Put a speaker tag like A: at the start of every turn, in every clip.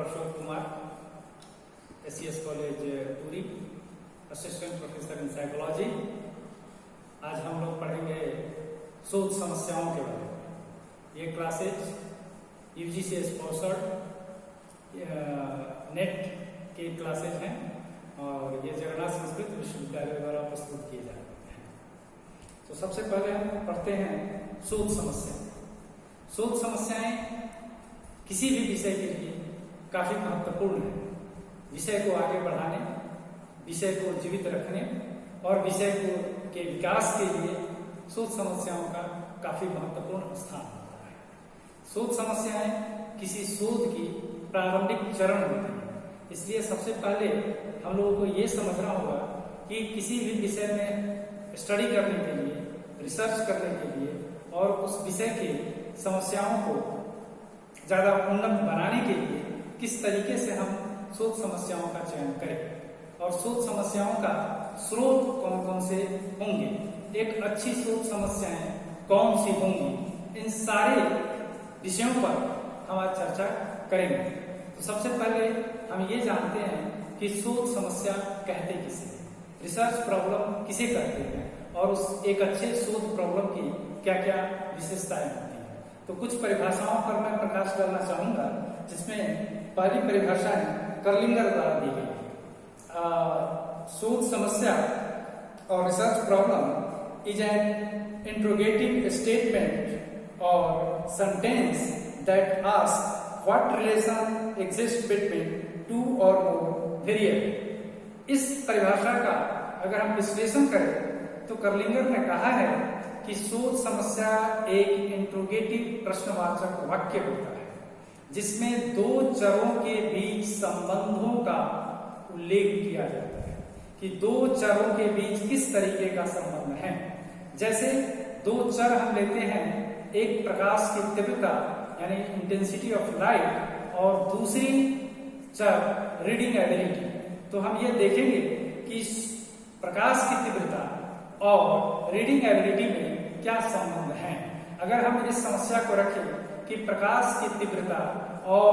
A: Ashok Kumar, SCS college टूरी, assistant professor in psychology. आज हम लोग पढ़ेंगे शोध समस्याओं के बारे में। ये क्लासेज UGC स्पॉन्सर्ड नेट के क्लासेज हैं और ये जगन्नाथ संस्कृत विश्वविद्यालय द्वारा प्रस्तुत किए जा रहे हैं। तो सबसे पहले हम पढ़ते हैं शोध समस्या। शोध समस्याएं किसी भी विषय के लिए काफी महत्वपूर्ण है। विषय को आगे बढ़ाने, विषय को जीवित रखने और विषय के विकास के लिए शोध समस्याओं का काफी महत्वपूर्ण स्थान होता है। शोध समस्याएं किसी शोध की प्रारंभिक चरण होती है, इसलिए सबसे पहले हम लोगों को ये समझना होगा कि किसी भी विषय में स्टडी करने के लिए, रिसर्च करने के लिए और उस विषय की समस्याओं को ज्यादा उन्नत बनाने के लिए किस तरीके से हम शोध समस्याओं का चयन करें और शोध समस्याओं का स्रोत कौन कौन से होंगे, एक अच्छी शोध समस्याएं कौन सी होंगी, इन सारे विषयों पर हम आज चर्चा करेंगे। तो सबसे पहले हम ये जानते हैं कि शोध समस्या कहते किसे, रिसर्च प्रॉब्लम किसे कहते हैं और उस एक अच्छे शोध प्रॉब्लम की क्या क्या विशेषताएं होती हैं। तो कुछ परिभाषाओं पर मैं प्रकाश डालना चाहूंगा, जिसमें पहली परिभाषा है कर्लिंगर द्वारा दी गई। शोध समस्या और research problem is an interrogative statement और sentence that ask what relation exist between two और मोर वेरिएबल। इस परिभाषा का अगर हम विश्लेषण करें तो कर्लिंगर ने कहा है कि शोध समस्या एक इंट्रोगेटिव प्रश्नवाचक वाक्य होता है जिसमें दो चरों के बीच संबंधों का उल्लेख किया जाता है कि दो चरों के बीच किस तरीके का संबंध है। जैसे दो चर हम लेते हैं, एक प्रकाश की तीव्रता यानी इंटेंसिटी ऑफ लाइट और दूसरी चर रीडिंग एबिलिटी। तो हम ये देखेंगे कि प्रकाश की तीव्रता और रीडिंग एबिलिटी में क्या संबंध है। अगर हम इस समस्या को रखें कि प्रकाश की तीव्रता और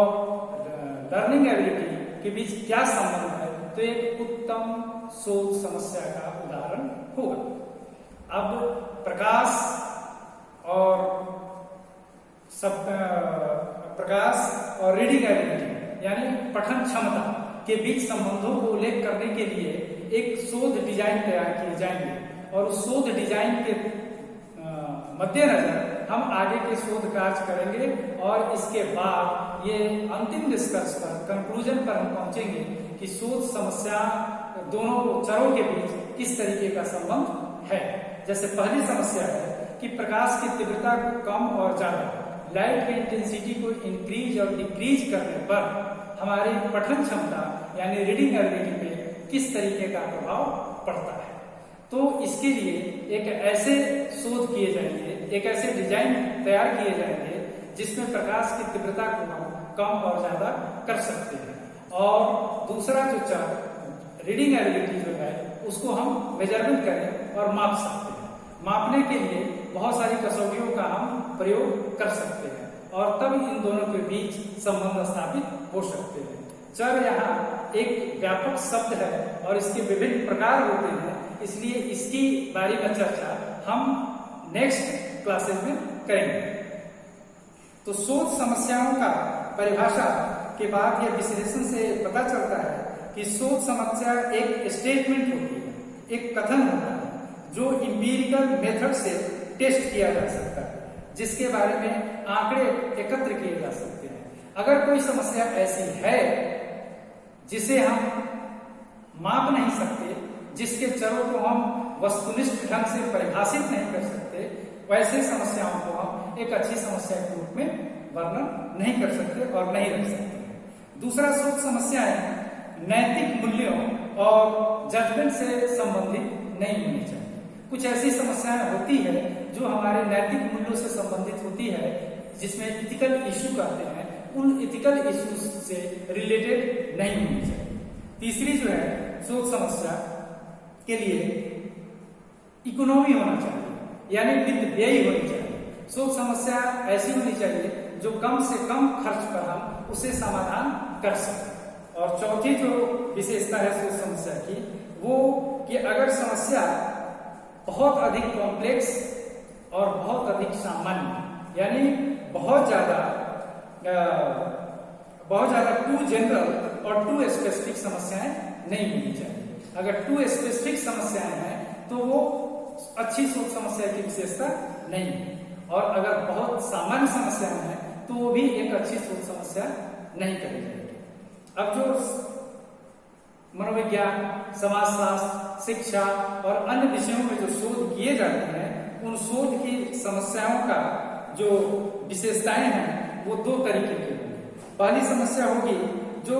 A: लर्निंग एबिलिटी के बीच क्या संबंध है, तो एक उत्तम शोध समस्या का उदाहरण होगा। अब प्रकाश और रीडिंग एबिलिटी यानी पठन क्षमता के बीच संबंधों को उल्लेख करने के लिए एक शोध डिजाइन तैयार किए जाएंगे और उस शोध डिजाइन के मद्देनजर हम आगे के शोध कार्य करेंगे और इसके बाद ये अंतिम निष्कर्ष पर, कंक्लूजन पर हम पहुंचेंगे कि शोध समस्या दोनों चरों के बीच किस तरीके का संबंध है। जैसे पहली समस्या है कि प्रकाश की तीव्रता को कम और ज्यादा, लाइट की इंटेंसिटी को इंक्रीज और डिक्रीज करने पर हमारी पठन क्षमता यानी रीडिंग एबिलिटी पे किस तरीके का प्रभाव पड़ता है। तो इसके लिए एक ऐसे शोध किए जाएंगे, एक ऐसे डिजाइन तैयार किए जाएंगे जिसमें प्रकाश की तीव्रता को हम कम और ज्यादा कर सकते हैं और दूसरा जो चर रीडिंग एबिलिटी जो है उसको हम मेजरमेंट करें और माप सकते हैं। मापने के लिए बहुत सारी कसौटियों का हम प्रयोग कर सकते हैं और तब इन दोनों के बीच संबंध स्थापित हो सकते हैं। चर यहाँ एक व्यापक शब्द है और इसके विभिन्न प्रकार होते हैं, इसलिए इसकी बारे में चर्चा हम नेक्स्ट क्लासेस में करेंगे। तो शोध समस्याओं का परिभाषा के बाद यह विश्लेषण से पता चलता है कि शोध समस्या एक स्टेटमेंट होती है, एक कथन होता है जो इंपीरिकल मेथड से टेस्ट किया जा सकता है, जिसके बारे में आंकड़े एकत्र किए जा सकते हैं। अगर कोई समस्या ऐसी है जिसे हम माप नहीं सकते, जिसके चरों को हम वस्तुनिष्ठ ढंग से परिभाषित नहीं कर सकते, वैसे समस्याओं को हम एक अच्छी समस्या के रूप में वर्णन नहीं कर सकते और नहीं रख सकते। दूसरा शोध समस्याएं नैतिक मूल्यों और जजमेंट से संबंधित नहीं होनी चाहिए। कुछ ऐसी समस्याएं होती है जो हमारे नैतिक मूल्यों से संबंधित होती है, जिसमें इथिकल इश्यू कहते हैं, उन इथिकल इश्यूज से रिलेटेड नहीं होनी चाहिए। तीसरी जो है शोध समस्या के लिए इकोनॉमी होना चाहिए, यानी वित्त व्यय होनी चाहिए। शोध समस्या ऐसी होनी चाहिए जो कम से कम खर्च पर हम उसे समाधान कर सकें। और चौथी जो विशेषता है सोच समस्या की, वो कि अगर समस्या बहुत अधिक कॉम्प्लेक्स और बहुत अधिक सामान्य, यानी बहुत ज्यादा टू जनरल और टू स्पेसिफिक समस्याएं नहीं होनी चाहिए। अगर टू स्पेसिफिक समस्याएं हैं तो वो अच्छी सोच समस्या की विशेषता नहीं है, और अगर बहुत सामान्य समस्याएं हैं तो वो भी एक अच्छी सोच समस्या नहीं करी जाएगी। अब जो मनोविज्ञान, समाजशास्त्र, शिक्षा और अन्य विषयों में जो शोध किए जाते हैं, उन शोध की समस्याओं का जो विशेषताएं हैं वो दो तरीके की होंगी। पहली समस्या होगी जो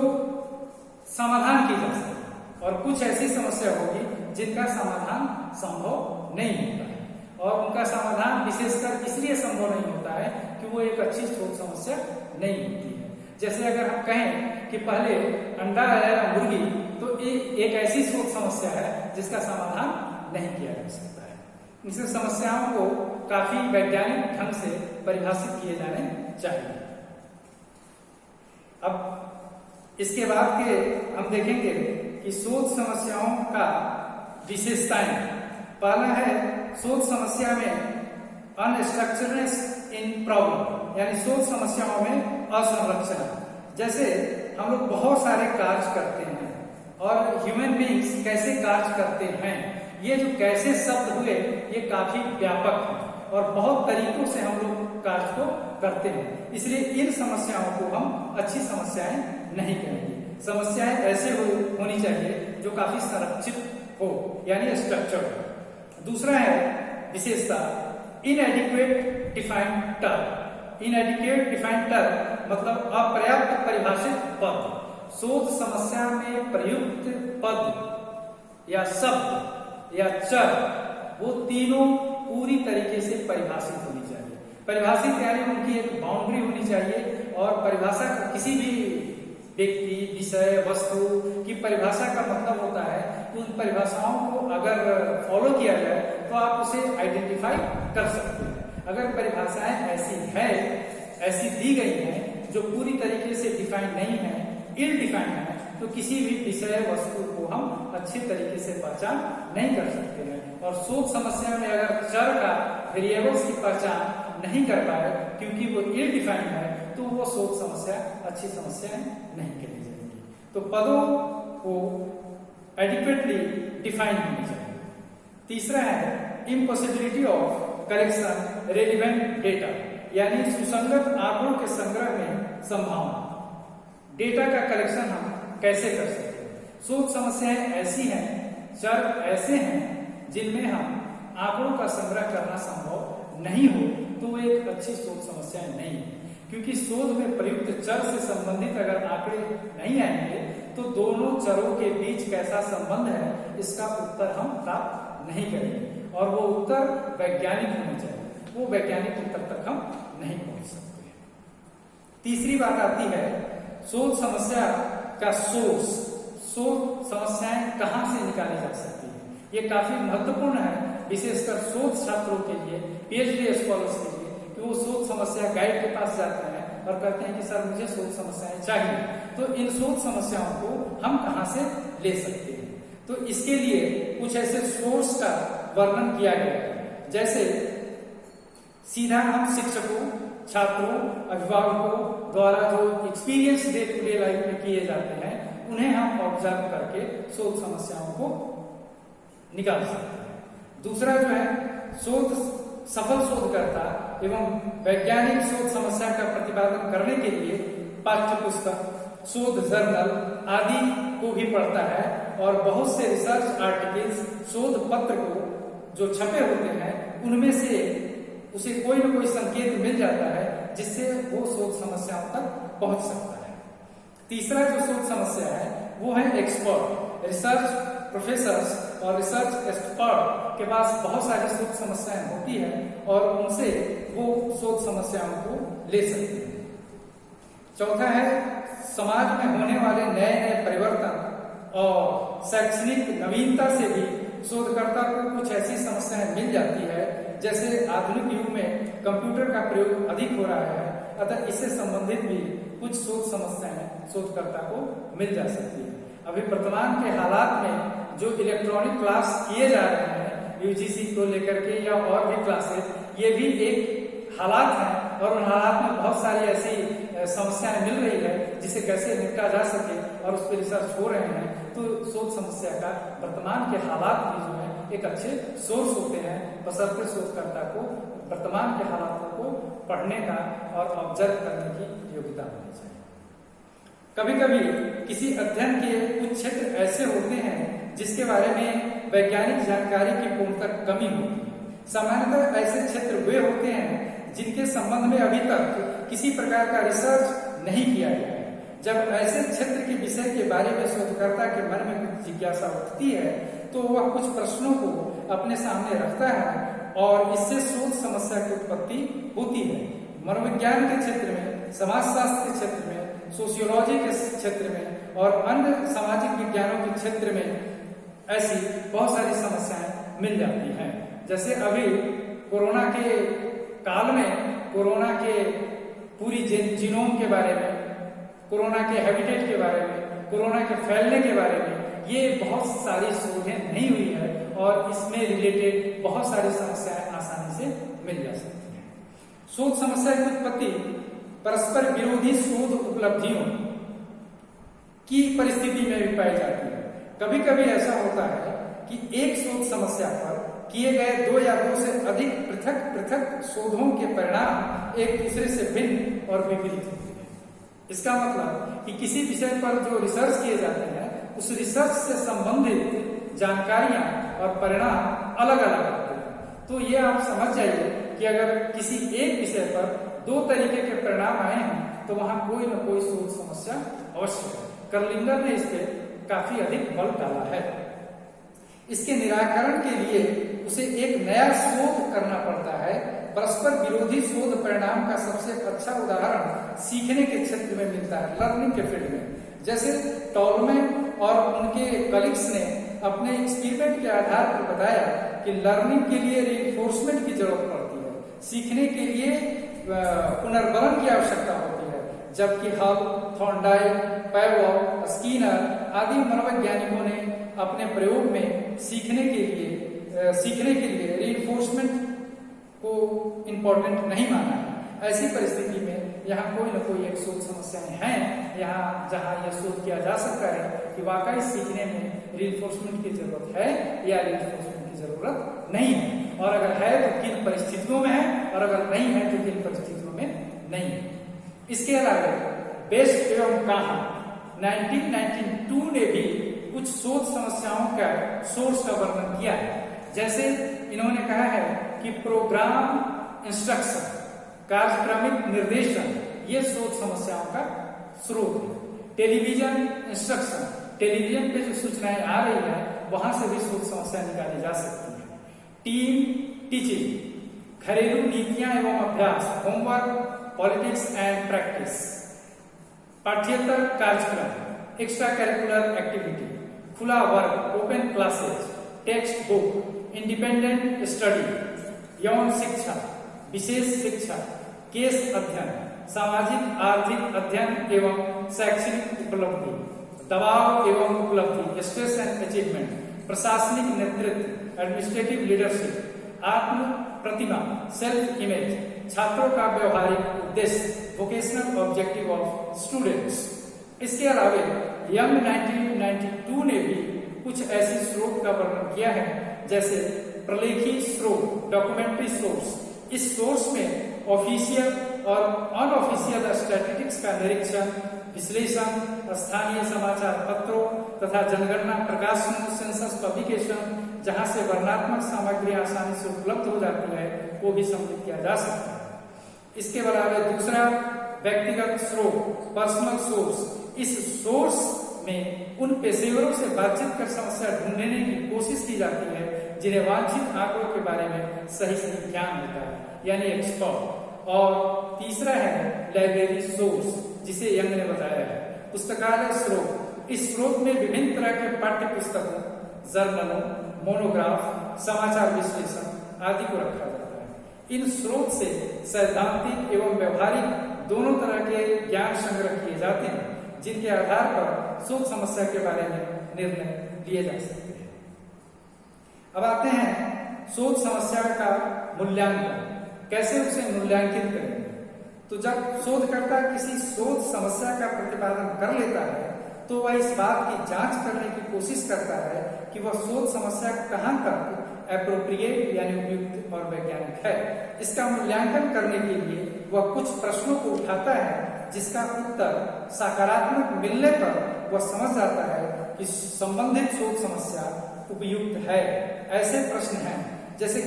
A: समाधान की जा सके, और कुछ ऐसी समस्या होगी जिनका समाधान संभव नहीं होता है, और उनका समाधान विशेषकर इसलिए संभव नहीं होता है कि वो एक अच्छी सोच समस्या नहीं होती है। जैसे अगर हम कहें कि पहले अंडा आया मुर्गी, तो ये एक ऐसी सोच समस्या है जिसका समाधान नहीं किया जा सकता है। इसे समस्याओं को काफी वैज्ञानिक ढंग से परिभाषित किए जाने चाहिए। अब इसके बाद के हम देखेंगे कि सोच समस्याओं का विशेषताएं। पहला है सोच समस्या में अनस्ट्रक्चरनेस इन प्रॉब्लम, यानी सोच समस्याओं में असंरचना। जैसे हम लोग बहुत सारे कार्य करते हैं, और ह्यूमन बीइंग्स कैसे कार्य करते हैं, ये जो कैसे शब्द हुए ये काफी व्यापक है, और बहुत तरीकों से हम लोग कार्य को करते हैं। इसलिए इन समस्याओं को हम अच्छी समस्याएं नहीं कहेंगे। समस्याएं ऐसे होनी चाहिए जो काफी संरचित हो, यानी स्ट्रक्चर्ड हो। दूसरा है विशेषता इनएडिक्वेट डिफाइंड टर्म। इनएडिक्वेट डिफाइंड टर्म मतलब अपर्याप्त परिभाषित पद। शोध समस्या में प्रयुक्त पद या शब्द या चर, वो तीनों पूरी तरीके से परिभाषित होनी चाहिए। परिभाषित यानी उनकी एक बाउंड्री होनी चाहिए, और परिभाषा किसी भी व्यक्ति, विषय, वस्तु की परिभाषा का मतलब होता है कि उन परिभाषाओं को अगर फॉलो किया जाए तो आप उसे आइडेंटिफाई कर सकते हैं। अगर परिभाषाएं ऐसी है, ऐसी दी गई हैं जो पूरी तरीके से डिफाइंड नहीं है, इल डिफाइंड है, तो किसी भी विषय वस्तु को हम अच्छे तरीके से पहचान नहीं कर सकते हैं। और सोच समस्या में अगर चर का, वेरिएबल्स की पहचान नहीं कर पाए क्योंकि वो इल डिफाइंड है, तो वो सोच समस्या अच्छी समस्या नहीं कही जाएगी। तो पदों को एडिक्वेटली डिफाइन होनी चाहिए। तीसरा है impossibility of collection relevant data, यानी सुसंगत आंकड़ों के संग्रह में संभावना। डेटा का कलेक्शन हम कैसे कर सकते हैं? सोच समस्याएं ऐसी हैं, चर ऐसे हैं जिनमें हम आंकड़ों का संग्रह करना संभव नहीं हो, तो वो एक अच्छी सोच समस्या नहीं है। क्योंकि शोध में प्रयुक्त चर से संबंधित अगर आंकड़े नहीं आएंगे तो दोनों चरों के बीच कैसा संबंध है इसका उत्तर हम प्राप्त नहीं करेंगे, और वो उत्तर वैज्ञानिक होना चाहिए। वो वैज्ञानिक उत्तर तक हम नहीं पहुंच सकते। तीसरी बात आती है शोध समस्या का सोर्स। शोध समस्याएं कहां से निकाली जा सकती है, ये काफी महत्वपूर्ण है, विशेषकर शोध छात्रों के लिए, पीएचडी स्कॉलर्स के लिए, कि वो शोध समस्या गाइड के पास जाते हैं और कहते हैं कि सर मुझे शोध समस्याएं चाहिए। तो इन शोध समस्याओं को हम कहां से ले सकते हैं? तो इसके लिए कुछ ऐसे सोर्स का वर्णन किया गया है, जैसे सीधा हम शिक्षकों, छात्रों, अभिभावकों द्वारा जो experience day to day life में किए जाते हैं उन्हें हम ऑब्जर्व करके शोध समस्याओं को निकाल सकते हैं। दूसरा जो है शोध, सफल शोधकर्ता एवं वैज्ञानिक शोध समस्या का प्रतिपादन करने के लिए पाठ्य पुस्तक, शोध जर्नल आदि को भी पढ़ता है, और बहुत से रिसर्च आर्टिकल्स, शोध पत्र को जो छपे होते हैं उनमें से उसे कोई न कोई संकेत मिल जाता है जिससे वो शोध समस्याओं तक पहुंच सकता है। तीसरा जो शोध समस्या है वो है एक्सपर्ट, रिसर्च प्रोफेसर्स और रिसर्च एक्सपर्ट के पास बहुत सारी शोध समस्याएं होती है और उनसे वो शोध समस्याओं को ले सकते हैं। चौथा है समाज में होने वाले नए नए परिवर्तन और शैक्षणिक नवीनता से भी शोधकर्ता को कुछ ऐसी समस्याएं मिल जाती है, जैसे आधुनिक युग में कंप्यूटर का प्रयोग अधिक हो रहा है, अतः इससे संबंधित भी कुछ शोध समस्याएं शोधकर्ता को मिल जा सकती है। अभी वर्तमान के हालात में जो इलेक्ट्रॉनिक क्लास किए जा रहे हैं यूजीसी को लेकर के या और भी क्लासेस, ये भी एक हालात हैं और उन हालात में बहुत सारी ऐसी समस्याएं मिल रही है जिसे कैसे निपटा जा सके और उस पर रिसर्च हो रहे हैं। तो शोध समस्या का वर्तमान के हालात भी जो है एक अच्छे सोर्स होते हैं, बशर्ते शोधकर्ता को वर्तमान के हालातों को पढ़ने का और ऑब्जर्व करने की योग्यता होनी चाहिए। कभी कभी किसी अध्ययन के कुछ क्षेत्र ऐसे होते हैं जिसके बारे में वैज्ञानिक जानकारी की पूर्णतः कमी होती है। सामान्यतः ऐसे क्षेत्र वे होते हैं जिनके संबंध में अभी तक किसी प्रकार का रिसर्च नहीं किया गया है। जब ऐसे क्षेत्र के विषय के बारे में शोधकर्ता के मन में कुछ जिज्ञासा उठती है तो वह कुछ प्रश्नों को अपने सामने रखता है और इससे शोध समस्या की उत्पत्ति होती है। मनोविज्ञान के क्षेत्र में, समाजशास्त्र के क्षेत्र में, सोशियोलॉजी के क्षेत्र में और अन्य सामाजिक विज्ञानों के क्षेत्र में ऐसी बहुत सारी समस्याएं मिल जाती हैं। जैसे अभी कोरोना के काल में कोरोना के पूरी जीनोम के बारे में, कोरोना के हैबिटेट के बारे में, कोरोना के फैलने के बारे में ये बहुत सारी शोधें नहीं हुई है और इसमें रिलेटेड बहुत सारी समस्याएं आसानी से मिल जा सकती हैं। शोध समस्या की उत्पत्ति परस्पर विरोधी शोध उपलब्धियों की परिस्थिति में भी पाई जाती है। कभी कभी ऐसा होता है कि एक शोध समस्या पर किए गए 2 या 2 से अधिक पृथक पृथक शोधों के परिणाम एक दूसरे से भिन्न और विपरीत होते हैं। इसका मतलब कि किसी विषय पर जो रिसर्च किए जाते हैं उस रिसर्च से संबंधित जानकारियां और परिणाम अलग अलग होते हैं। तो ये आप समझ जाइए कि अगर किसी एक विषय पर 2 तरीके के परिणाम आए हैं तो वहां कोई न कोई शोध समस्या अवश्य है। कर्लिंगर ने इस पे काफी अधिक बल डाला है। इसके निराकरण के लिए उसे एक नया शोध करना पड़ता है। परस्पर विरोधी शोध परिणाम का सबसे अच्छा उदाहरण सीखने के क्षेत्र में मिलता है, लर्निंग के फील्ड में। जैसे टॉलमैन और उनके कलीग्स ने अपने एक्सपेरिमेंट के आधार पर बताया कि लर्निंग के लिए रिइंफोर्समेंट की जरूरत पड़ती है, सीखने के लिए पुनर्बलन की आवश्यकता होती है, जबकि हल, थॉर्नडाइक, पैवलॉव, स्किनर आदि मनोवैज्ञानिकों ने अपने प्रयोग में सीखने के लिए रिइंफोर्समेंट को इम्पोर्टेंट नहीं माना है। ऐसी परिस्थिति में यहाँ कोई न कोई एक शोध समस्याएं हैं यहाँ जहाँ यह शोध किया जा सकता है कि वाकई सीखने में रिइंफोर्समेंट की जरूरत है या रिइंफोर्समेंट की जरूरत नहीं है, और अगर है तो किन परिस्थितियों में है और अगर नहीं है तो किन परिस्थितियों में नहीं है। इसके अलावा बेस्ट एवं काहा 1992 ने भी कुछ शोध समस्याओं का सोर्स का वर्णन किया है। जैसे इन्होंने कहा है कि प्रोग्राम इंस्ट्रक्शन, कार्यक्रमिक निर्देशन, ये शोध समस्याओं का स्रोत है। टेलीविजन इंस्ट्रक्शन, टेलीविजन पे जो सूचनाएं आ रही है वहां से भी शोध समस्या निकाली जा सकती है। टीम टीचिंग, घरेलू नीतियां एवं अभ्यास, होमवर्क, पॉलिटिक्स एंड प्रैक्टिस, पाठ्येतर कार्यक्रम, एक्स्ट्रा करिकुलर एक्टिविटी, खुला वर्ग, open classes, text book, independent study, यौन शिक्षा, विशेष शिक्षा, केस अध्ययन, सामाजिक आर्थिक अध्ययन एवं शैक्षणिक उपलब्धि, दबाव एवं उपलब्धि, स्ट्रेस एंड अचीवमेंट, प्रशासनिक नेतृत्व, एडमिनिस्ट्रेटिव लीडरशिप, आत्म प्रतिमा, सेल्फ इमेज, छात्रों का व्यवहारिक उद्देश्य, वोकेशनल ऑब्जेक्टिव ऑफ स्टूडेंट्स। इसके अलावा यंग 1992 ने भी कुछ ऐसी स्रोत का वर्णन किया है जैसे प्रलेखी स्रोत, डॉक्यूमेंट्री सोर्स। इस सोर्स में ऑफिशियल और अनऑफिशियल स्टैटिस्टिक्स का निरीक्षण, विश्लेषण, स्थानीय समाचार पत्रों तथा जनगणना प्रकाशनों, सेंसस पब्लिकेशन, जहां से वर्णनात्मक सामग्री आसानी से उपलब्ध हो जाती है, वो भी सम्मिलित किया जा सकता है। इसके अलावा दूसरा व्यक्तिगत स्रोत, पर्सनल सोर्स। इस सोर्स में उन पेशेवरों से बातचीत कर समस्या ढूंढने की कोशिश की जाती है जिन्हें वांछित आंकड़ों के बारे में सही ज्ञान होता है, यानी एक्सपर्ट। और तीसरा है लाइब्रेरी सोर्स, जिसे यंग ने बताया है, पुस्तकालय स्रोत। इस स्रोत में विभिन्न तरह के पाठ्य पुस्तकों, जर्नलों, मोनोग्राफ, समाचार विश्लेषण आदि को रखा जाता है। इन स्रोत से सैद्धांतिक एवं व्यवहारिक दोनों तरह के ज्ञान संग्रह किए जाते हैं, जिनके आधार पर शोध समस्या के बारे में निर्णय लिए जा सकते हैं। अब आते हैं शोध समस्या का मूल्यांकन, कैसे उसे मूल्यांकित करेंगे। तो जब शोधकर्ता किसी शोध समस्या का प्रतिपादन कर लेता है तो वह इस बात की जांच करने की कोशिश करता है कि वह शोध समस्या कहां तक एप्रोप्रिएट यानी उपयुक्त और वैज्ञानिक है। इसका मूल्यांकन करने के लिए वह कुछ प्रश्नों को उठाता है, जिसका उत्तर सकारात्मक मिलने पर वह समझ जाता है कि संबंधित शोध समस्या उपयुक्त है। ऐसे प्रश्न हैं जैसे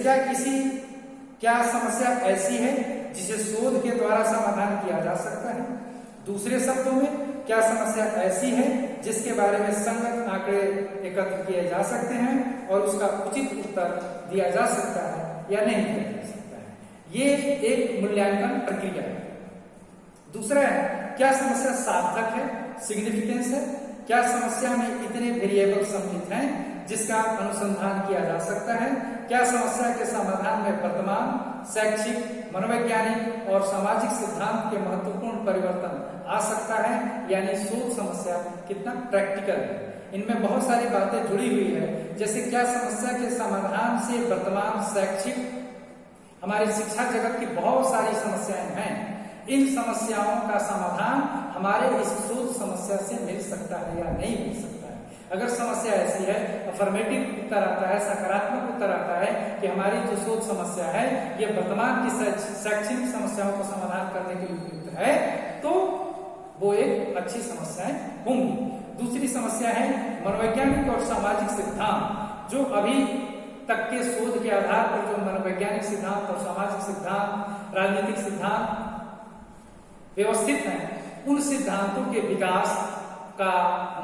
A: क्या समस्या ऐसी है जिसे शोध के द्वारा समाधान किया जा सकता है। दूसरे शब्दों में, क्या समस्या ऐसी है जिसके बारे में संगत आंकड़े एकत्र किए जा सकते हैं और उसका उचित उत्तर दिया जा सकता है या नहीं दिया जा सकता है। ये एक मूल्यांकन प्रक्रिया है। दूसरा है, क्या समस्या सार्थक है, सिग्निफिकेंस है। क्या समस्या में इतने वेरिएबल सम्मिलित हैं जिसका अनुसंधान किया जा सकता है। क्या समस्या के समाधान में वर्तमान, शैक्षिक, मनोवैज्ञानिक और सामाजिक सिद्धांत के महत्वपूर्ण परिवर्तन आ सकता है, यानी शोध समस्या कितना प्रैक्टिकल है। इनमें बहुत सारी बातें जुड़ी हुई है, जैसे क्या समस्या के समाधान से वर्तमान, शैक्षिक, हमारी शिक्षा जगत की बहुत सारी समस्याएं हैं। इन समस्याओं का समाधान हमारे इस शोध समस्या से मिल सकता है या नहीं मिल सकता है। अगर समस्या ऐसी है, अफर्मेटिव उत्तर आता है, सकारात्मक उत्तर आता है कि हमारी जो शोध समस्या है ये वर्तमान की शैक्षणिक समस्याओं को समाधान करने के लिए उपयुक्त है, तो वो एक अच्छी समस्याएं होंगी। दूसरी समस्या है मनोवैज्ञानिक और सामाजिक सिद्धांत। जो अभी तक के शोध के आधार पर जो मनोवैज्ञानिक सिद्धांत और सामाजिक सिद्धांत, राजनीतिक सिद्धांत व्यवस्थित हैं, उन सिद्धांतों के विकास का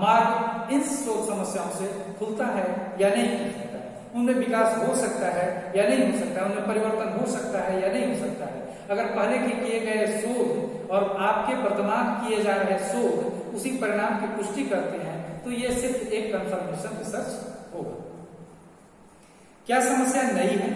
A: मार्ग इन शोध समस्याओं से खुलता है या नहीं खुल सकता है। उनमें विकास हो सकता है या नहीं हो सकता है, उनमें परिवर्तन हो सकता है या नहीं हो सकता है। अगर पहले के किए गए शोध और आपके वर्तमान किए जा रहे शोध उसी परिणाम की पुष्टि करते हैं, तो ये सिर्फ एक कंफर्मेशन रिसर्च होगा। क्या समस्या नई है?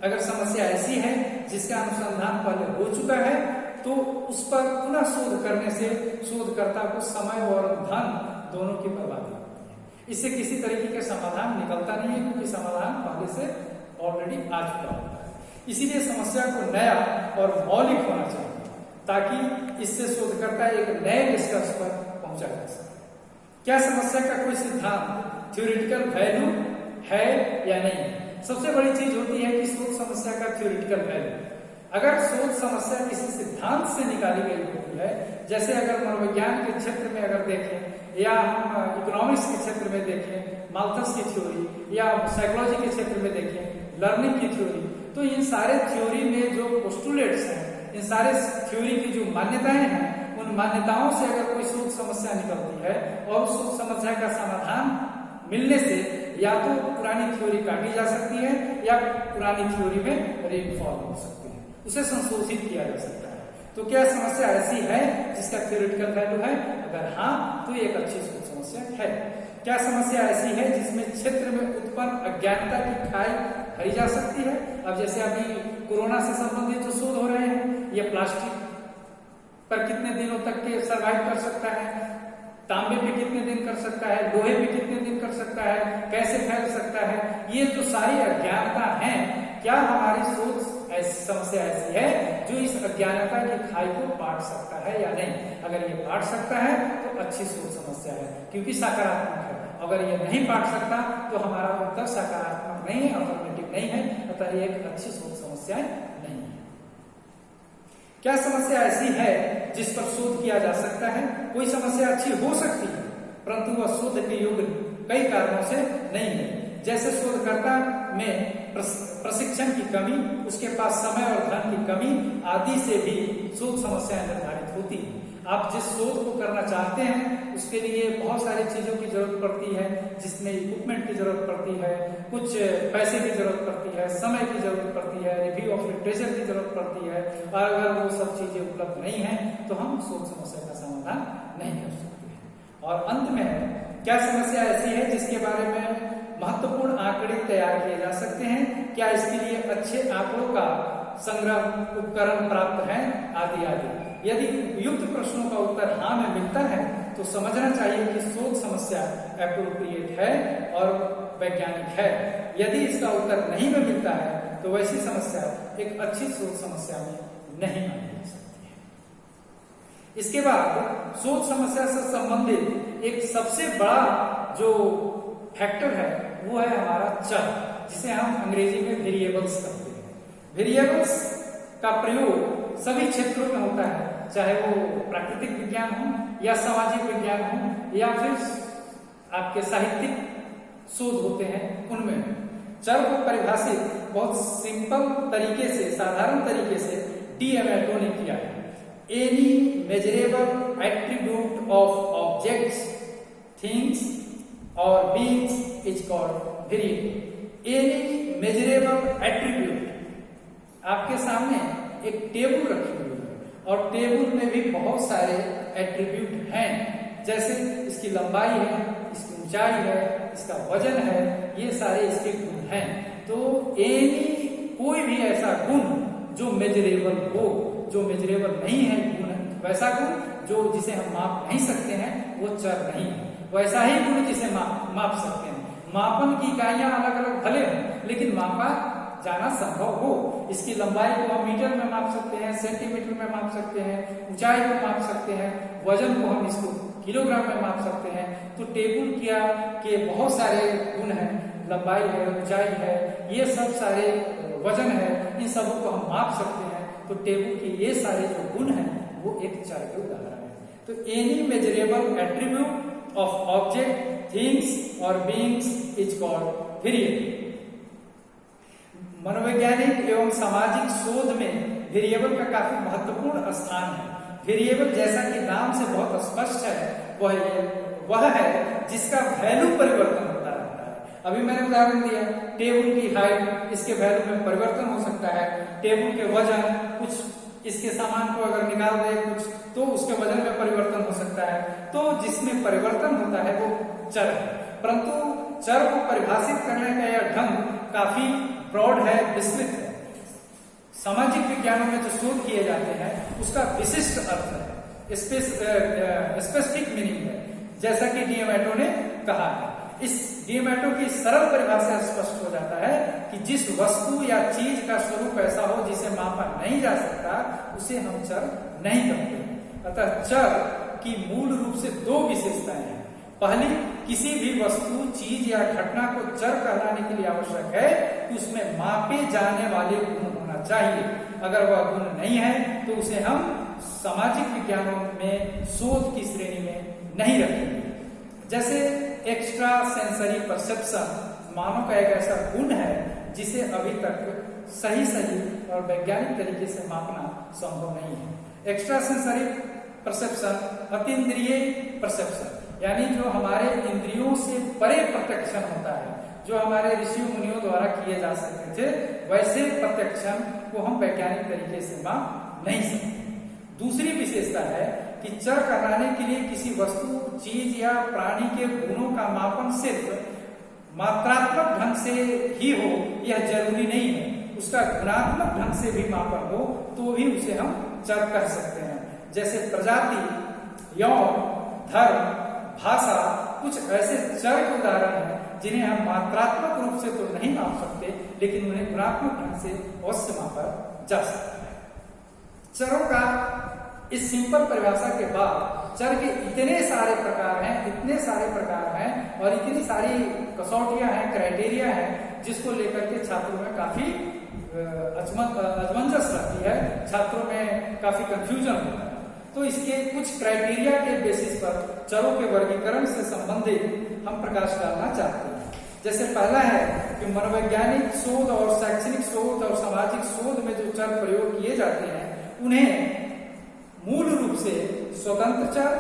A: अगर समस्या ऐसी है जिसका अनुसंधान पहले हो चुका है, तो उस पर पुनः शोध करने से शोधकर्ता को समय और धन दोनों की बर्बादी होती है। इससे किसी तरीके का समाधान निकलता नहीं है, क्योंकि समाधान पहले से ऑलरेडी आ चुका होता है। इसीलिए समस्या को नया और मौलिक होना चाहिए, ताकि इससे शोधकर्ता एक नए निष्कर्ष पर पहुंचा जा सके। क्या समस्या का कोई सिद्धांत थ्योरेटिकल वैल्यू है या नहीं? सबसे बड़ी चीज होती है कि शोध समस्या का थ्योरेटिकल वैल्यू। अगर शोध समस्या किसी सिद्धांत से निकाली गई होती है, जैसे अगर मनोविज्ञान के क्षेत्र में अगर देखें या हम इकोनॉमिक्स के क्षेत्र में देखें माल्थस की थ्योरी, या साइकोलॉजी के क्षेत्र में देखें लर्निंग की थ्योरी, तो इन सारे थ्योरी में जो पोस्टुलेट्स हैं, इन सारे थ्योरी की जो मान्यताएं हैं, उन मान्यताओं से अगर कोई शोध समस्या निकलती है और उस शोध समस्या का समाधान मिलने से या तो पुरानी थ्योरी काटी जा सकती है या पुरानी थ्योरी में रीइंफॉर्म हो सकती है, उसे संशोधित किया जा सकता है। तो क्या समस्या ऐसी है जिसका थ्योरेटिकल वैल्यू है? अगर हाँ, तो ये एक अच्छी शोध समस्या है। क्या समस्या ऐसी है जिसमें क्षेत्र में उत्पन्न अज्ञानता की खाई भरी जा सकती है? अब जैसे अभी कोरोना से संबंधित जो शोध हो रहे हैं, ये प्लास्टिक पर कितने दिनों तक के सर्वाइव कर सकता है, तांबे पे कितने दिन कर सकता है, लोहे पे कितने दिन कर सकता है, कैसे फैल सकता है, ये जो सारी अज्ञानता है, क्या हमारी शोध समस्या ऐसी है जो इस अज्ञानता की खाई को बांट सकता है या नहीं? अगर ये बांट सकता है तो अच्छी शोध समस्या है, क्योंकि सकारात्मक है। अगर ये नहीं बांट सकता तो हमारा उत्तर सकारात्मक नहीं है, अफर्मेटिव नहीं है, अतः ये एक अच्छी शोध समस्या नहीं है। क्या समस्या ऐसी है जिस पर शोध किया जा सकता है? कोई समस्या अच्छी हो सकती है, परंतु वह शोध के योग्य कई कारणों से नहीं है। जैसे शोधकर्ता में प्रशिक्षण की कमी, उसके पास समय और धन की कमी आदि से भी शोध समस्याएं निर्धारित होती हैं। आप जिस शोध को करना चाहते हैं उसके लिए बहुत सारी चीजों की जरूरत पड़ती है, जिसमें इक्विपमेंट की जरूरत पड़ती है, कुछ पैसे की जरूरत पड़ती है, समय की जरूरत पड़ती है, रिव्यू ऑफ लिटरेचर की जरूरत पड़ती है, और अगर वो सब चीजें उपलब्ध नहीं है तो हम शोध समस्या का समाधान नहीं कर सकते हैं। और अंत में, क्या समस्या ऐसी है जिसके बारे में महत्वपूर्ण आंकड़े तैयार किए जा सकते हैं? क्या इसके लिए अच्छे आंकड़ों का संग्रह उपकरण प्राप्त है? आदि आदि। यदि उपयुक्त प्रश्नों का उत्तर हाँ में मिलता है तो समझना चाहिए कि शोध समस्या एप्रोप्रिएट है और वैज्ञानिक है। यदि इसका उत्तर नहीं में मिलता है तो वैसी समस्या एक अच्छी शोध समस्या में नहीं मानी जा सकती है। इसके बाद शोध समस्या से संबंधित एक सबसे बड़ा जो फैक्टर है वो है हमारा चर, जिसे हम अंग्रेजी में वेरिएबल्स कहते हैं। वेरिएबल्स का प्रयोग सभी क्षेत्रों में होता है, चाहे वो प्राकृतिक विज्ञान हो या सामाजिक विज्ञान हो या फिर आपके साहित्यिक शोध होते हैं, उनमें चर को परिभाषित बहुत सिंपल तरीके से, साधारण तरीके से डी एमेटो ने किया है। Any measurable attribute of objects, things और beings is called variable. Any measurable attribute, आपके सामने एक टेबल रखी हुई है और टेबल में भी बहुत सारे एट्रीब्यूट हैं, जैसे इसकी लंबाई है, इसकी ऊंचाई है, इसका वजन है, ये सारे इसके गुण हैं। तो एनी कोई भी ऐसा गुण जो मेजरेबल हो, जो मेजरेबल नहीं है गुण, वैसा गुण जो जिसे हम माप नहीं सकते हैं वो चर नहीं है। वैसा ही गुण जिसे माप सकते हैं। मापन की इकाइयां अलग अलग भले हों लेकिन मापा जाना संभव हो। इसकी लंबाई को हम मीटर में माप सकते हैं, सेंटीमीटर में माप सकते हैं, ऊंचाई को माप सकते हैं, वजन को हम इसको किलोग्राम में माप सकते हैं। तो टेबल क्या के बहुत सारे गुण हैं, लंबाई है, ऊंचाई है, ये सब सारे वजन है, इन सबों को हम माप सकते हैं। तो टेबल के ये सारे जो गुण हैं वो एक चर के उदाहरण है। तो any measurable attribute of object, things और बीइंग्स इज कॉल्ड वेरिएबल। मनोवैज्ञानिक एवं सामाजिक शोध में वेरिएबल का काफी महत्वपूर्ण स्थान है। वेरिएबल जैसा कि नाम से बहुत स्पष्ट है, वह है जिसका वैल्यू परिवर्तन होता रहता है। अभी मैंने उदाहरण दिया, टेबल की हाइट, इसके वैल्यू में परिवर्तन हो सकता है। टेबल के वजन, कुछ इसके सामान को अगर निकाल दे कुछ तो उसके वजन में परिवर्तन हो सकता है। तो जिसमें परिवर्तन होता है वो चर है। परंतु चर को परिभाषित करने का यह ढंग काफी ब्रॉड है, विस्तृत है। सामाजिक विज्ञानों में जो शोध किए जाते हैं उसका विशिष्ट अर्थ है, स्पेसिफिक मीनिंग है, जैसा कि डी एमेटो ने कहा है। इस डी एमेटो की सरल परिभाषा स्पष्ट हो जाता है कि जिस वस्तु या चीज का स्वरूप ऐसा हो जिसे मापा नहीं जा सकता उसे हम चर नहीं कहते। अतः चर की मूल रूप से दो विशेषताएं हैं। पहली, किसी भी वस्तु, चीज या घटना को चर कहलाने के लिए आवश्यक है कि उसमें मापे जाने वाले गुण होना चाहिए। अगर वह गुण नहीं है तो उसे हम सामाजिक विज्ञानों में शोध की श्रेणी में नहीं रखेंगे। जैसे एक्स्ट्रा सेंसरी परसेप्शन मानव का एक ऐसा गुण है जिसे अभी तक सही और वैज्ञानिक तरीके से मापना संभव नहीं है। एक्स्ट्रा सेंसरी परसेप्शन, अतीन्द्रिय परसेप्शन, यानी जो हमारे इंद्रियों से परे प्रत्यक्षण होता है, जो हमारे ऋषियों मुनियों द्वारा किए जा सकते थे, वैसे प्रत्यक्षण को हम वैज्ञानिक तरीके से माप नहीं सकते। दूसरी विशेषता है कि चर कहलाने के लिए किसी वस्तु, चीज या प्राणी के गुणों का मापन सिर्फ मात्रात्मक ढंग से ही हो यह जरूरी नहीं है। उसका गुणात्मक ढंग से भी मापन हो तो भी उसे हम चर कह सकते हैं। जैसे प्रजाति, यौन, धर्म, भाषा कुछ ऐसे चर के उदाहरण हैं जिन्हें हम मात्रात्मक रूप से तो नहीं माप सकते लेकिन उन्हें गुणात्मक ढंग से अवश्य मापा जा सकता है। चरों का इस सिंपल परिभाषा के बाद चर के इतने सारे प्रकार हैं, इतने सारे प्रकार हैं और इतनी सारी कसौटियां हैं, क्राइटेरिया हैं, जिसको लेकर के छात्रों में काफी असमंजस रहती है, छात्रों में काफी कंफ्यूजन होता है। तो इसके कुछ क्राइटेरिया के बेसिस पर चरों के वर्गीकरण से संबंधित हम प्रकाश डालना चाहते हैं। जैसे पहला है कि मनोवैज्ञानिक शोध और शैक्षणिक शोध और सामाजिक शोध में जो चर प्रयोग किए जाते हैं उन्हें मूल रूप से स्वतंत्र चर